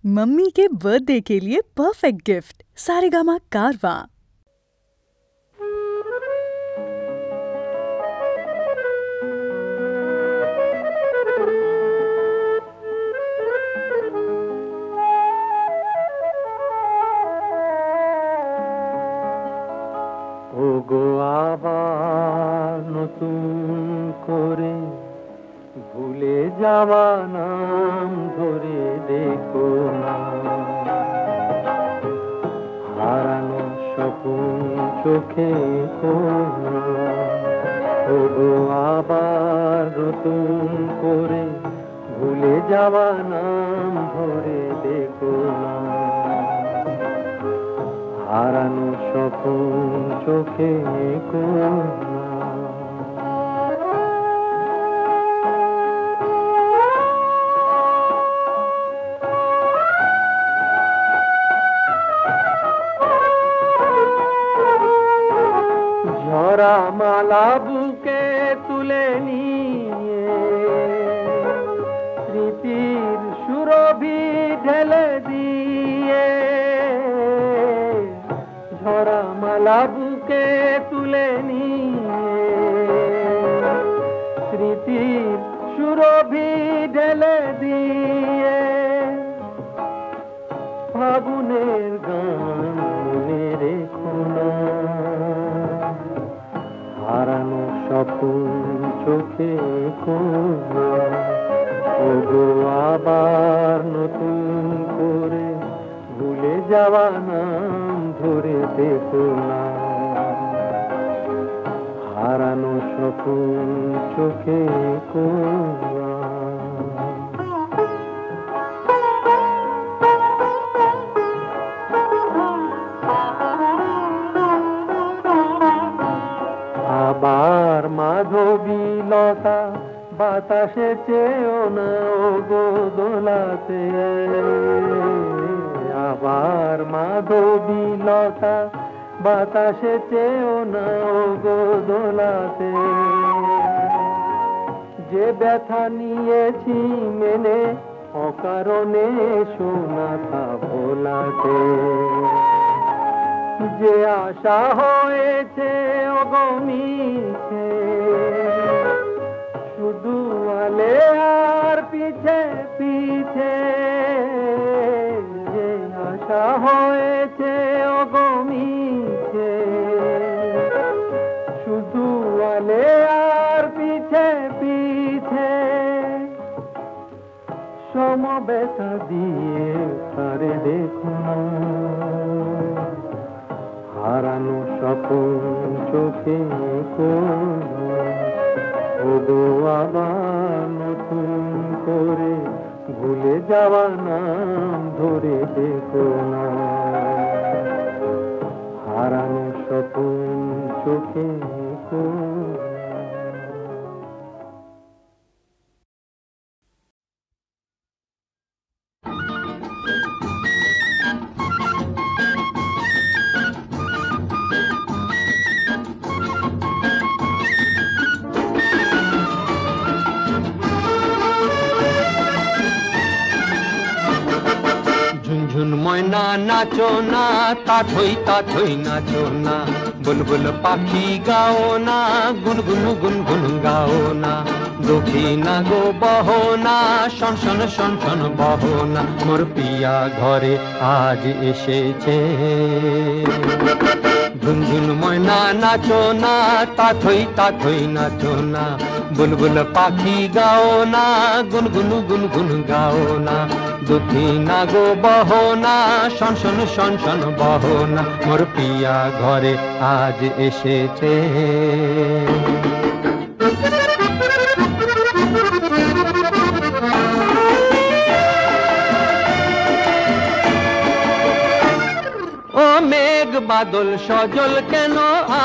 Mummy के birthday के लिए परफेक्ट गिफ्ट सारेगामा कारवां। ওগো আবার নতুন করে ভুলে যাওয়া নাম ধরে দেখো না, হারানো স্বপ্ন চোখে না। ওগো আবার নতুন করে ভুলে যাওয়া নাম ধরে দেখো না, হারানো স্বপ্ন চোখে না। ঝরা মালা বুকে তুলে নিয়ে স্মৃতির সুরভি ঢেলে দিয়ে, ঝরা মালা বুকে তুলে নিয়ে স্মৃতির সুরভি ঢেলে দিয়ে, ফাগুনের গান মনে রেখো না, হারানো স্বপ্ন চোখে না। ওগো আবার নতুন করে ভুলে যাওয়া নাম ধরে দেখো না, হারানো স্বপ্ন চোখে না। আবার মাধবী লতা বাতাসে চেয়েও না ওগো দোলাতে, আবার মাধবী লতা বাতাসে চেয়েও না ওগো দোলাতে। যে ব্যথা নিয়েছি মেনে অকারণে শোনা তা ভোলাতে, যে আশা হয়েছে ওগো মিছে শুধু আলে আর পিছে পিছে, যে আশা হয়েছে ওগো মিছে শুধু আলে আর পিছে পিছে, সমবেতা দিয়ে তারে দেখো না, হারানো স্বপ্ন চোখে না। ওগো আবার নতুন করে ভুলে যাওয়া নাম ধরে দেখো না, হারানো স্বপ্ন চোখে না। ঝুনঝুন ময়না নাচো না, তাথই নাচো না, বুলবুল পাখি গাও না, গুনগুন গুনগুন গাও না, দক্ষিণা গো বহো না, শন শন শন শন বহো না, মোর পিয়া ঘরে আজ এসেছে। ঝুনঝুন ময়না নাচো না, তাথই নাচো না, বুলবুল পাখি গাও না, গুনগুন গুনগুন গাও না, দক্ষিণা গো বহো না, শন শন শন শন বহো না, মোর পিয়া ঘরে আজ এসেছে। ও মেঘ বাদল সজল কেন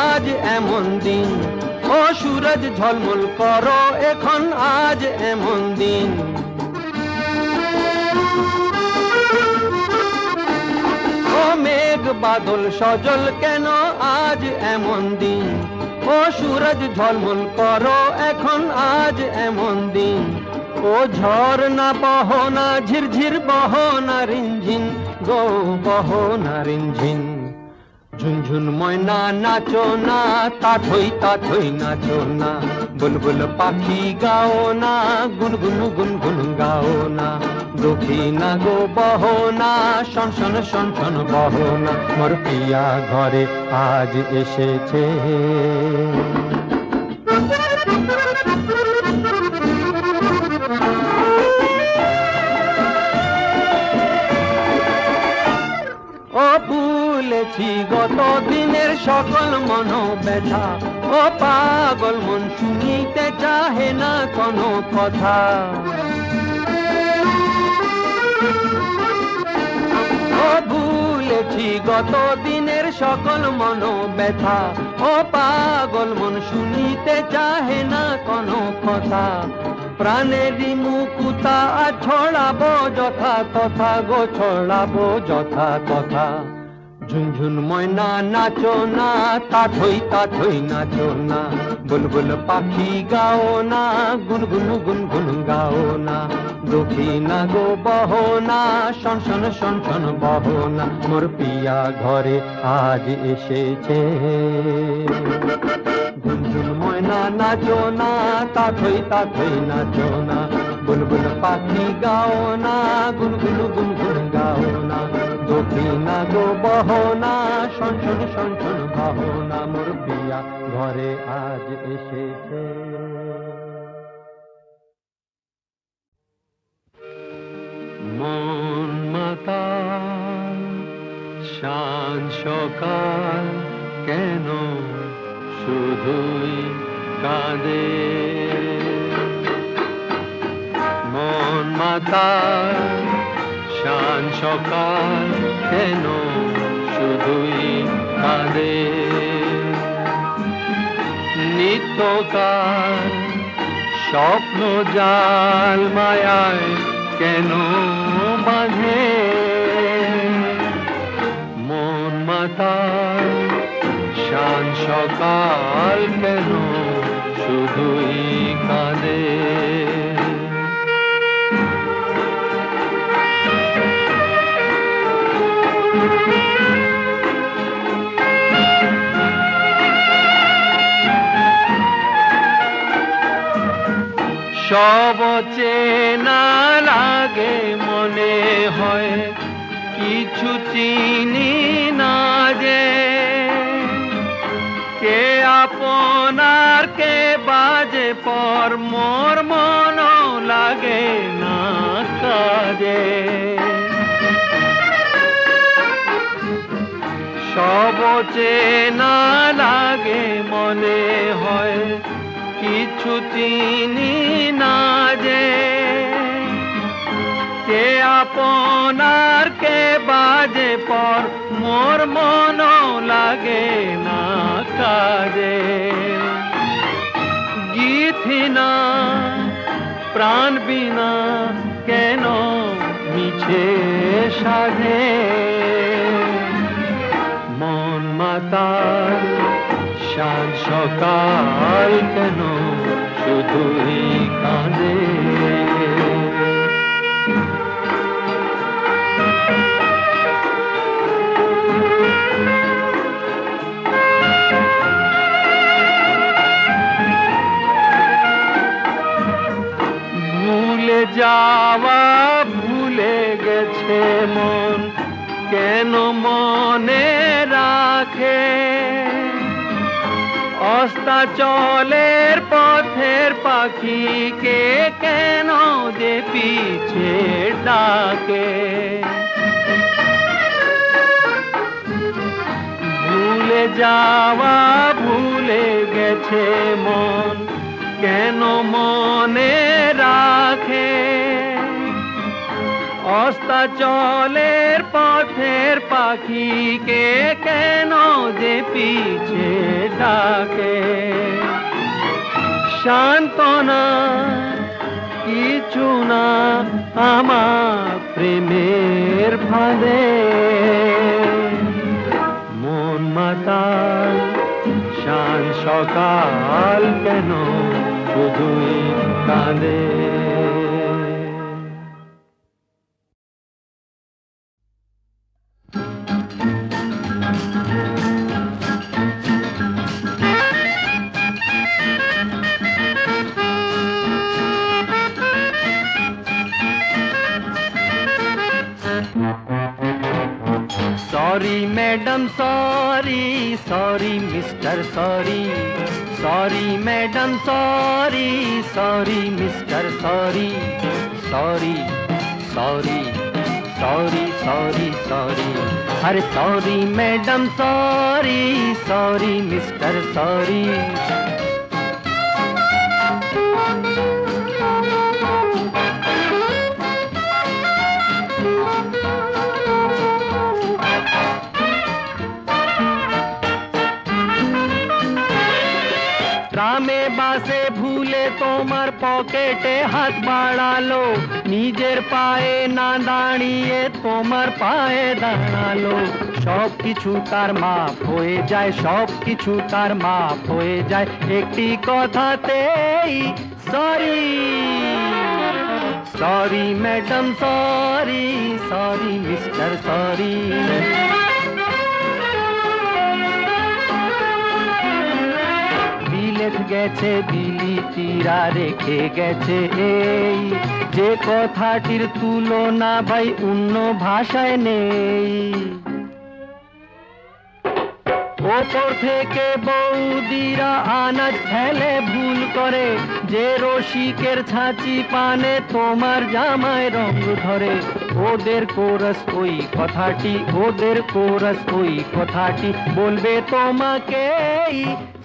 আজ এমন দিন, ও সূরজ ঝলমল করো এখন আজ এমন দিন। ও মেঘ বাদল সজল কেন আজ এমন দিন, ও সূরজ ঝলমল করো এখন আজ এমন দিন। ও ঝর্ণা বহনা ঝিরঝির বহনা রিনঝিন গো বহনা রিনঝিন ঝুনঝুন ময়না নাচো না তা থই নাচো না বুলবুল পাখি গাও না গুনগুন গুনগুন গাও না দক্ষিণা গো বহনা শন শন শন শন বহনা মোর পিয়া ঘরে আজ এসেছে ও ভুলেছি গত দিনের সকল মনোব্যথা ও পাগল মন শুনিতে চাহে না কোনো কথা ও ভুলেছি গত দিনের সকল মনোব্যথা ও পাগল মন শুনিতে চাহে না কোনো কথা প্রাণেরই মুকুতা ছড়াবো যথা তথা গো ছড়াবো যথা তথা ঝুনঝুন ময়না নাচো না তা থই নাচো না বুলবুল পাখি গাও না গুনগুন গুনগুন গাও না দক্ষিণা গো বহনা শন শন শন শন বহনা মোর পিয়া ঘরে আজ এসেছে ঝুনঝুন ময়না নাচো না তা থই নাচো না বুলবুল পাখি গাও না গুনগুন গুনগুন গাও না দক্ষিণা গো বহনা শন শন শন শন বহনা মোর পিয়া ঘরে আজ এসেছে মন মাতাল শান সকাল কেন শুধুই কাঁদে মন মাতাল শান সকাল কেন শুধুই কাঁদে নিত্যকাল স্বপ্ন জাল মায়ায় কেন বাঁধে মন মাতাল শান সকাল কেন শুধুই কাঁদে সব চেনা লাগে মনে হয় কিছু চিনি না যে কে আপনার কে বাজে পর মোর মন লাগে না কাজে সব চেনা লাগে মনে হয় কিছু চিনি না যে কে আপনার কে বাজে পর মোর মন লাগে না কাজে গীথিনা প্রাণ বিনা কেন মিছে সাধে মন মাতাল শান সকাল কেন শুধুই কাঁদে ভুলে যাওয়া ভুলে গেছে মন কেন মনে রাখে অস্তাচলের পথের পাখিকে কেন যে পিছে ডাকে ভুলে যাওয়া ভুলে গেছে মন কেন মনে রাখে অস্তাচলের পথের পাখিকে কেন যে পিছে ডাকে সান্ত্বনা কিছু না আমার প্রেমের ফাঁদে মন মাতাল শান সকাল কেন শুধুই কাঁদে sorry madam sorry, sorry mister sorry, sorry madam sorry, sorry mister sorry, sorry sorry sorry sorry sorry, अरे sorry madam sorry, sorry mister sorry. ট্রামে বাসে ভুলে তোমার পকেটে হাত বাড়ালো, নিজের পায়ে না দাঁড়িয়ে তোমার পায়ে দাঁড়ালো। সব কিছু তার মাপ হয়ে যায়, সব কিছু তার মাপ হয়ে যায় একটি কথাতেই sorry. Sorry madam sorry, sorry mister sorry. বিলেত গেছে বিলিতিরা রেখে গেছে এই, যে কথাটির তুলনা ভাই অন্য ভাষায় নেই। ওপর থেকে বৌদিরা আনাজ ফেলে ভুল করে, যে রসিকের ছাঁচি পানে তোমার জামায় রং ধরে। ওদের কোরাস ওই কথাটি, ওদের কোরাস ওই কথাটি বলবে তোমাকে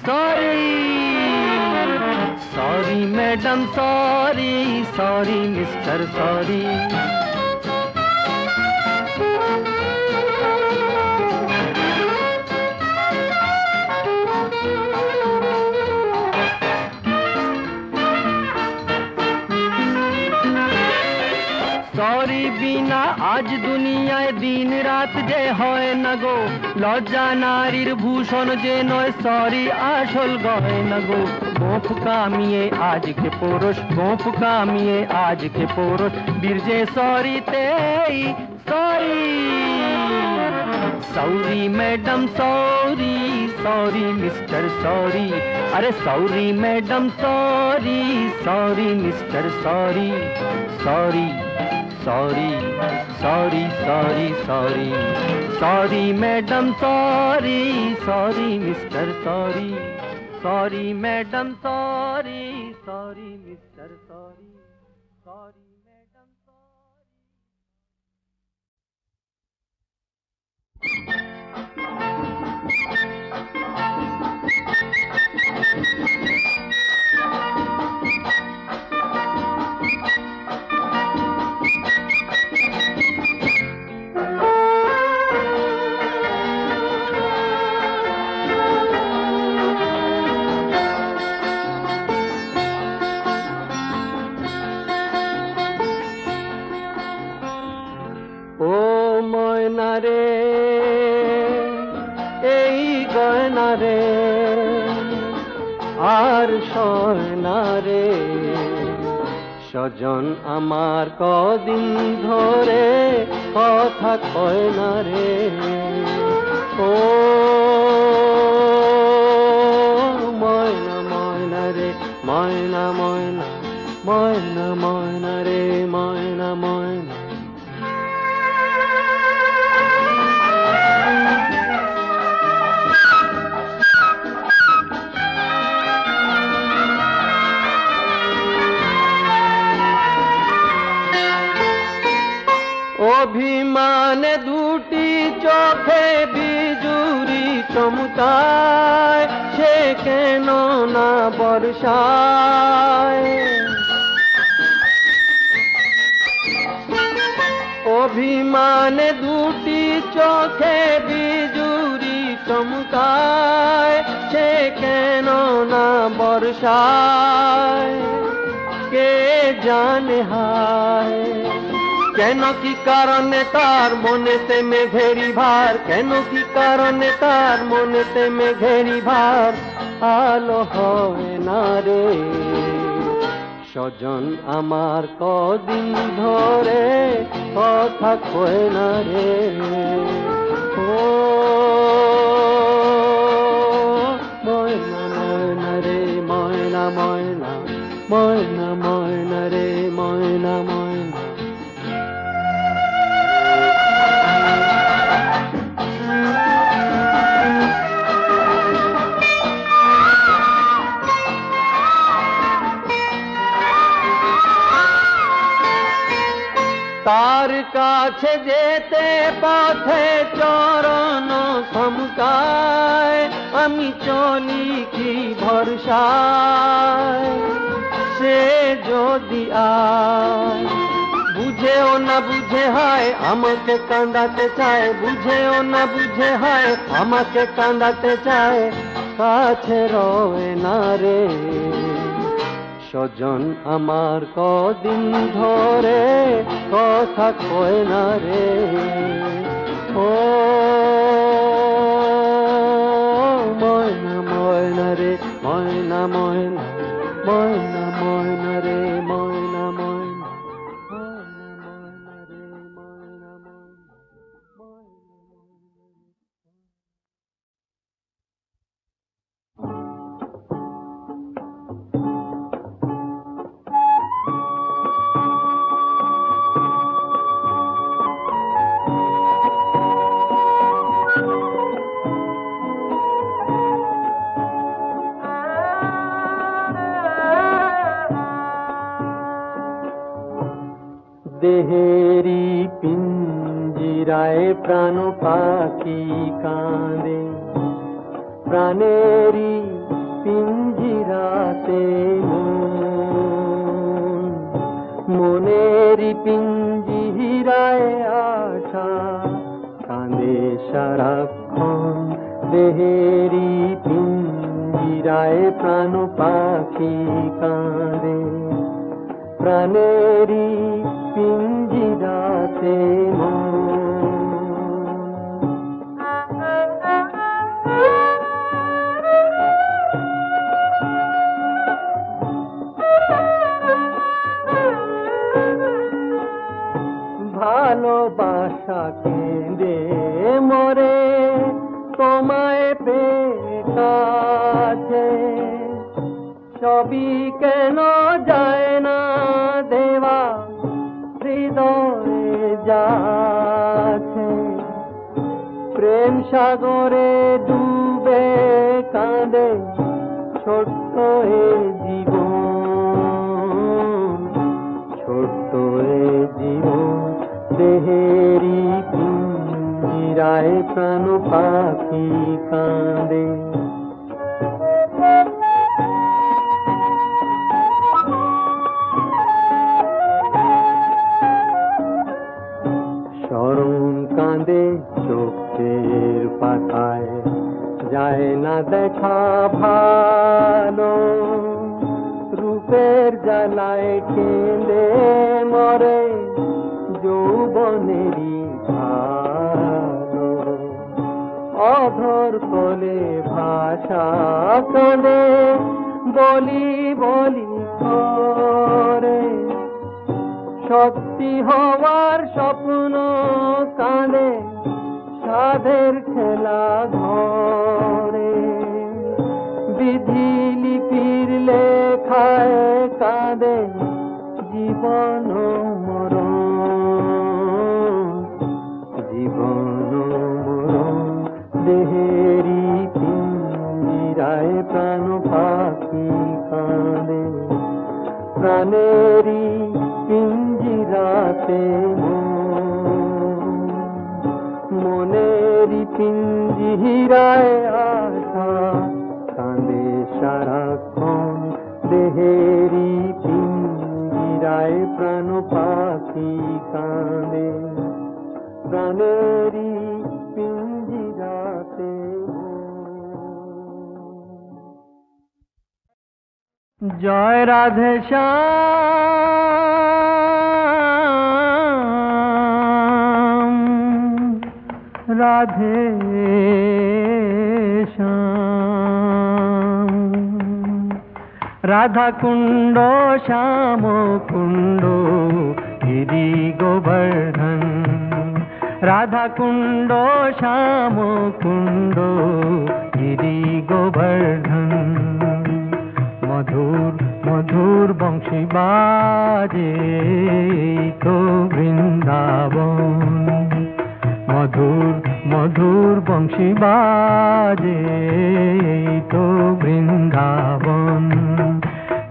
sorry. Sorry madam sorry, sorry mister sorry. Sorry বিনা আজ দুনিয়ায় দিন রাত যে হয় না গো, লজ্জা নারীর ভূষণ যে নয় সরি আসল গয়না গো। গোঁফ কামিয়ে আজকে পরশ, গোঁফ কামিয়ে আজকে পরশ, বীরজে সরিতেই sorry. Sorry madam sorry, sorry mister sorry, अरे sorry madam sorry, sorry mister sorry, sorry sorry sorry sorry sorry, sorry madam sorry, sorry mister sorry, sorry madam sorry, sorry mister sorry, sorry madam ও ময়না রে এই গয়না রে আর সয়না রে, স্বজন আমার কদিন ধরে কথা কয় না রে। ও ময়না ময়না রে ময়না ময়না, ময়না ময়না রে ময়না ময়না। অভিমানে দুটি চোখে বিজুরি চমকায়, সে কেন না বর্ষায়। অভিমানে দুটি চোখে বিজুরি চমকায়, সে কেন না বর্ষায়। কে জানে হায় কেন কি কারণে তার মনেতে মেঘেরি ভার, কেন কি কারণে তার মনেতে মেঘেরি ভার। আলো হয় না রে স্বজন আমার কদিন ধরে কথা কয় না রে। ও ময়না ময়না রে ময়না ময়না, ময়না ময়না রে ময়না ময়না। কাছে যেতে পথে চরণ থমকায়, আমি চলি কি ভরসায়, সে যদি আয়। বুঝেও না বুঝে হয় আমাকে কাঁদাতে চায়, বুঝেও না বুঝে হয় আমাকে কাঁদাতে চায়, কাছে রয় না রে স্বজন আমার কদিন ধরে কথা কয় না রে। ও ময়না ময়না রে ময়না ময়না ময়না ময়না রে ময়না ময়না ময়না ময়না রে ময়না ময়না ময়না দেহেরি পিঞ্জিরায় প্রাণ পাখি কাঁদে, প্রাণেরি পিঞ্জিরাতে মনেরি পিঞ্জিরায় আশা কাঁদে সারাক্ষণ। দেহেরি পিঞ্জিরায় প্রাণ পাখি কাঁদে, প্রাণেরি পিঞ্জিরাতে ভালোবাসা কেঁদে মরে তোমায় পেয়ে কাছে, সবই কেন যায় না দেওয়া হৃদয়ে যাচ্ছে। প্রেম সাগরে ডুবে কাঁদে ছোট্ট এ জীবন, ছোট্ট এ জীবন। দেহেরি পিঞ্জিরায় প্রাণ পাখি কাঁদে। শরণ কাঁদে চোখের পাতায়, যায় না দেখা ভালো, রূপের জ্বালায় কেঁদে মরে যৌবনেরই ভালো। অধর কোলে ভাষা কাঁদে বলি বলি করে, সত্যি হওয়ার স্বপ্ন কাঁদে সাধের খেলা ঘরে। বিধি লিপির লেখায় কাঁদে জীবন মরণ, জীবন মরণ। দেহেরি পিঞ্জিরায় প্রাণ পাখি কাঁদে, প্রাণেরি পিঞ্জিরাতে মনেরি পিঞ্জিরায় আশা কাঁদে সারাক্ষণ। দেহেরি পিঞ্জিরায় প্রাণ পাখি কাঁদে, প্রাণেরি পিঞ্জিরাতে। জয় রাধে শ্যাম, রাধে শ্যাম। রাধা কুণ্ড শ্যাম কুণ্ড গিরি গোবর্ধন, রাধা কুণ্ড শ্যাম কুণ্ড গিরি গোবর্ধন। মধুর মধুর বংশী বাজে তো বৃন্দাবন, মধুর মধুর বংশী বাজে তো বৃন্দাবন।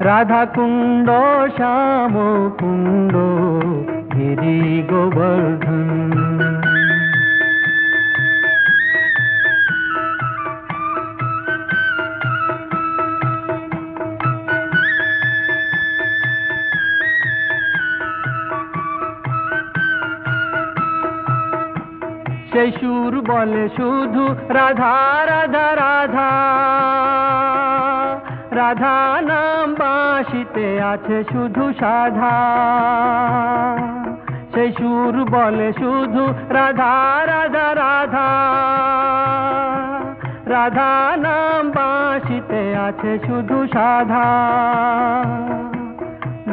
রাধা কুণ্ড শ্যাম কুণ্ড गिरि गोवर्धन। সেই সুর বলে শুধু রাধা রাধা রাধা, রাধা নাম বাঁশিতে আছে শুধু সাধা। সেই সুর বলে শুধু রাধা রাধা রাধা, রাধা নাম বাঁশিতে আছে শুধু সাধা।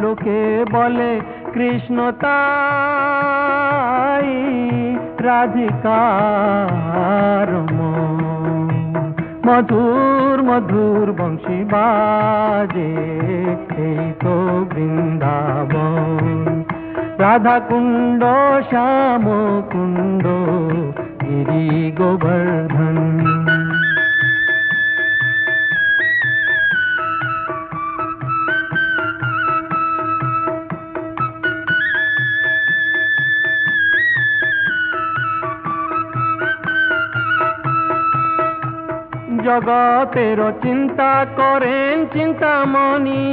লোকে বলে কৃষ্ণ তাই রাধিকার মন। মধুর মধুর বংশী বাজে এই তো বৃন্দাবন। রাধা কুণ্ড শ্যাম কুণ্ড গিরি গোবর্ধন। জগতের চিন্তা করেন চিন্তামণি,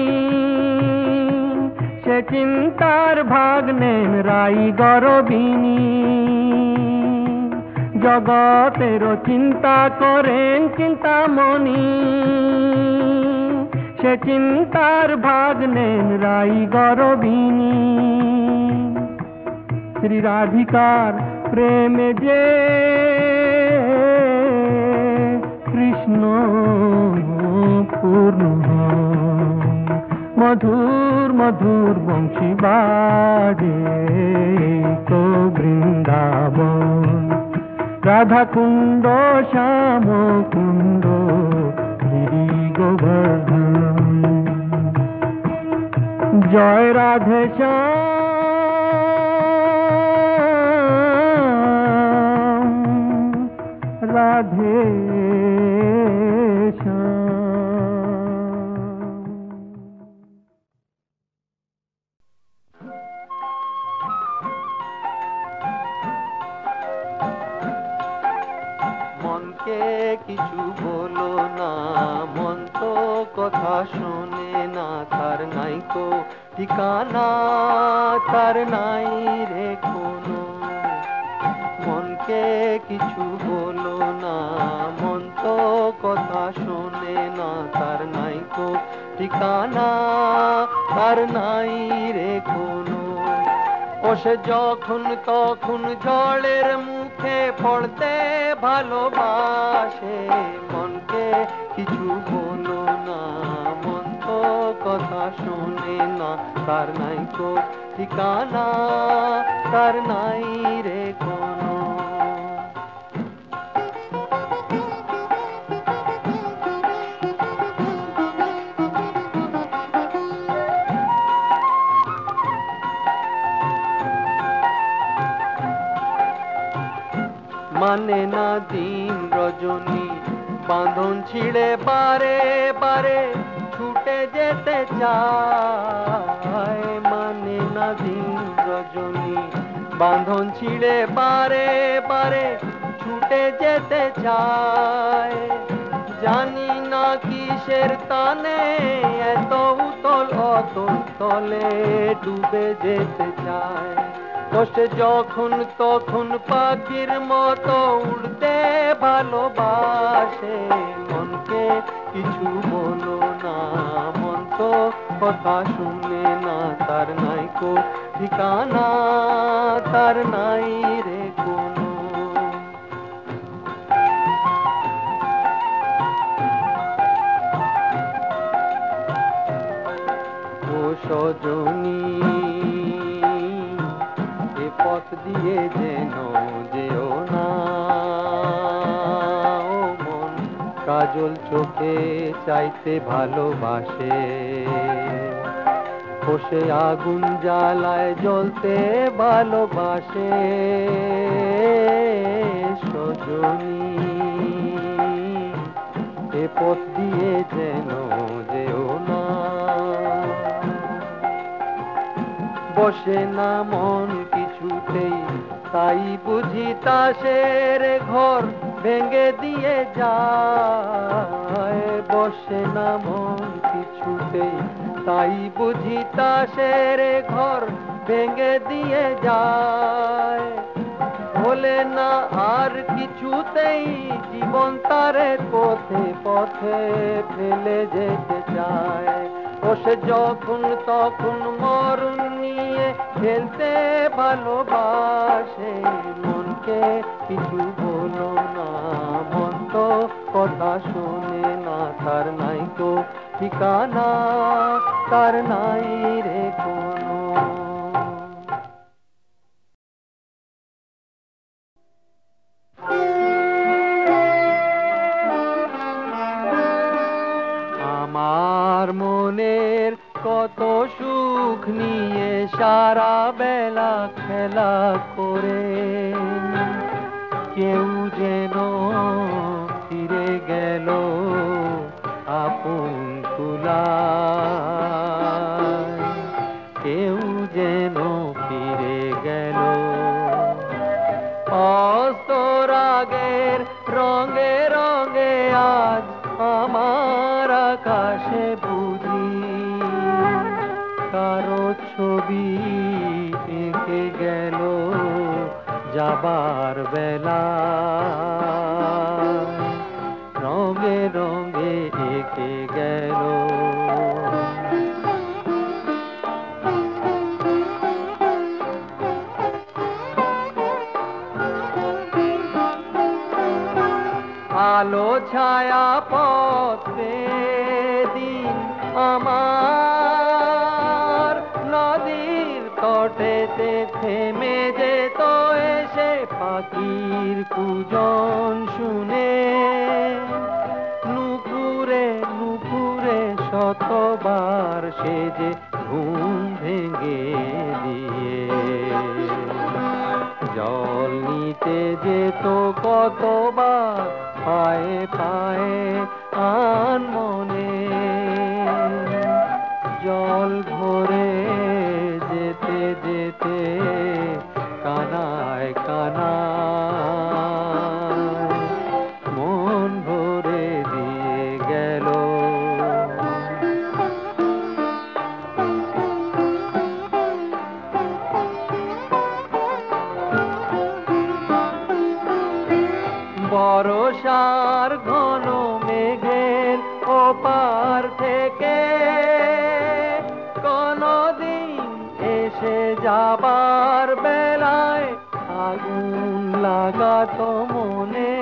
সে চিন্তার ভাগ নেন রাই গরবিনী। জগতের চিন্তা করেন চিন্তামণি, সে চিন্তার ভাগ নেন রাই গরবিনী। শ্রী রাধিকার প্রেমে যে কৃষ্ণ পূর্ণ। মধুর মধুর বংশী বাজে তো বৃন্দাবন। রাধা কুণ্ড শ্যাম কুণ্ড গিরি গোবর্ধন। জয় রাধে শ্যাম, রাধে কিছু বলো না, মন তো কথা শোনে না। তার নাই কো ঠিকানা, তার নাই রে কোনো। মনকে কিছু বলো না, মন তো কথা শোনে না। তার নাই কো ঠিকানা, তার নাই রে কোনো। ও সে যখন তখন ঝড়ের মুখে পড়তে ভালোবাসে। মনকে কিছু বলো না, মন তো কথা শোনে না। তার নাই কো ঠিকানা, তার নাই রে কোনো। মানে না দিন রজনী, বাঁধন ছিঁড়ে বারে বারে ছুটে যেতে চায়। মানে না দিন রজনী, বাঁধন ছিঁড়ে বারে বারে ছুটে যেতে চায়। জানি না কিসের টানে এত উতল অতল তলে ডুবে যেতে চায়। কষ্টে যখন তখন পাখির মতো উড়তে ভালোবাসে। মনকে কিছু বলো না, মন তো কথা শুনে না। তার নাই কো ঠিকানা, তার নাই রে কোনো। ও সজনী পথ দিয়ে যেন যেও না। ও মন কাজল চোখে চাইতে ভালোবাসে। বসে আগুন জ্বালায় জ্বলতে ভালোবাসে। সজনী এ পথ দিয়ে যেন যেও না। বসে না মন কিছুতেই, তাই বুঝি তাসের ঘর ভেঙে দিয়ে যায়। বসে না মন কিছুতেই, তাই বুঝি তাসের ঘর ভেঙে দিয়ে যায়। ভোলে না আর কিছুতেই জীবন তারে পথে পথে ফেলে যেতে চায়। ও সে যখন তখন মরণ নিয়ে খেলতে ভালোবাসে। মনকে কিছু বলো না, মন তো কথা শোনে না। তার নাই তো ঠিকানা, তার নাই রে কোনো। আমার মনের কত সুখ নিয়ে সারা বেলা খেলা করে, কেউ যেন ফিরে গেল আপন কুলায়। কেউ যেন ফিরে গেল অস্তরাগের রঙে রঙে। আজ আমার আকাশে বুঝি কারো ছবি এঁকে গেল যাবার বেলা। রঙে রঙে এঁকে গেল। আলো ছায়া পথে দিন আমার নদীর তটেতে থেমে যেত এসে পাখির কুজন শুনে। নুপুরে নুপুরে শতবার সে যে ঘুম ভেঙে দিয়ে জল নিতে যেত কতবার পায়ে পায়ে আনমনে। জল ভরে যেতে যেতে কানায় কানায় মন ভরে দিয়ে গেল। বর্ষার ঘন মেঘের ওপার থেকে কোনদিন এসে যাবার বেলায় আগুন লাগাতো মনে।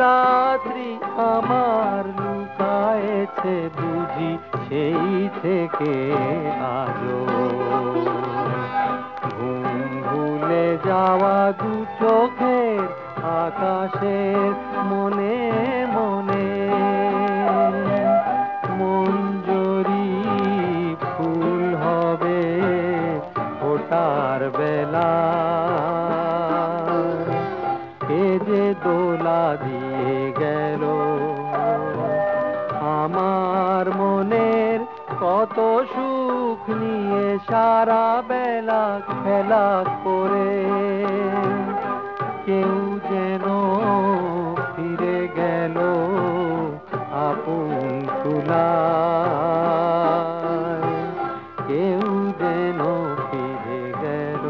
রাত্রি আমার লুকায়েছে বুঝি সেই থেকে আজও। ঘুম ভুলে যাওয়া দু চোখের আকাশের মনে মনে। মঞ্জরি ফুল হবে ফোটার বেলা। কে যে দোলা দিয়ে গেল আমার মনের কত সুখ নিয়ে সারা বেলা খেলা করে। কেউ যেন ফিরে গেল আপন কুলায়। কেউ যেন ফিরে গেল।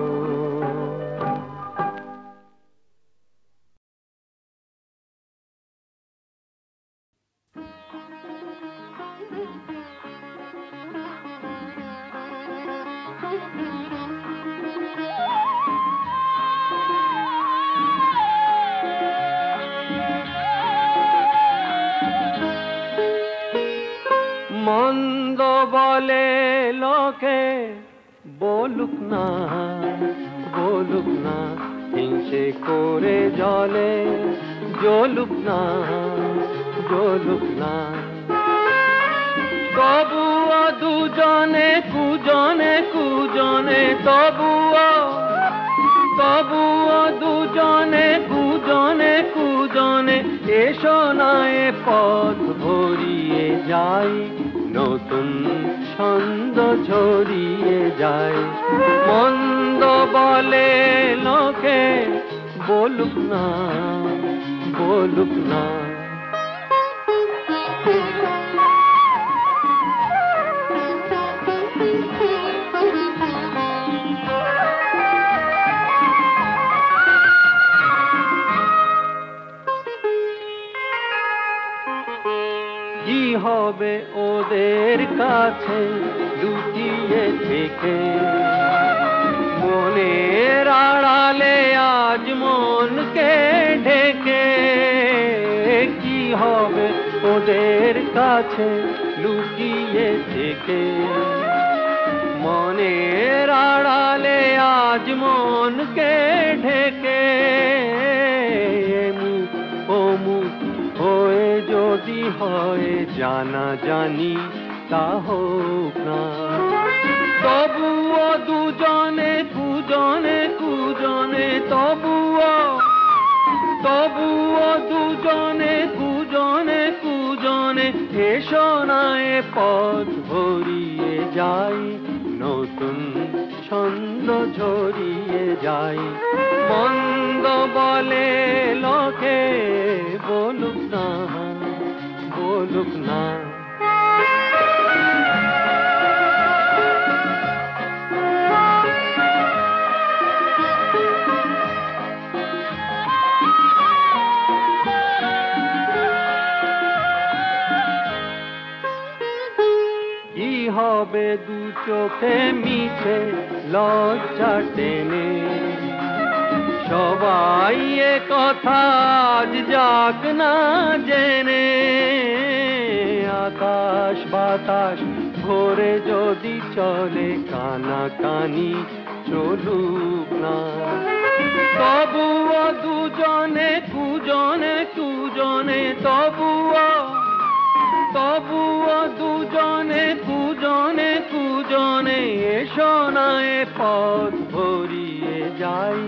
মন্দ বলে লোকে বলুক না বলুক না, হিংসে করে জলে জ্বলুক না জ্বলুক না। তবুও দুজনে কুজনে কুজনে, তবুও দুজনে কুজনে কুজনে। এসো না এ পথ ভরিয়ে যাই নতুন ছন্দ ছড়িয়ে যায়। মন্দ বলে লোকে, বলুক না, বলুক না। কি হবে ওদের কাছে লুকিয়ে থেকে, মনের আড়ালে আজ মনকে ঢেকে। কি হবে ওদের কাছে লুকিয়ে থেকে, মনের আড়ালে আজ মনকে ঢেকে। অমুক হয়ে যদি হয় জানা জানি তা হোক না, তবুও দুজনে কুজনে কুজনে, তবুও দুজনে কুজনে কুজনে, এসো না এ পথ ভরিয়ে যাই, নতুন ছন্দ ঝরিয়ে যাই। মন্দ বলে লোকে, বলুক না, বলুক না। কি হবে দু চোখে মিছে লজ্জা টেনে, সবাই এ কথা আজ যাক না জেনে। আকাশ বাতাস ভরে যদি চলে কানাকানি চলুক না, তবুও দুজনে কুজনে কুজনে, তবুও দুজনে কুজনে কুজনে, এসো না এ পথ ভরিয়ে যাই,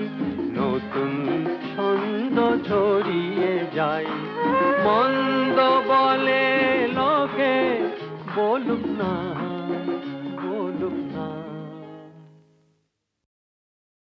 নতুন ছন্দ ছড়িয়ে যাই। মন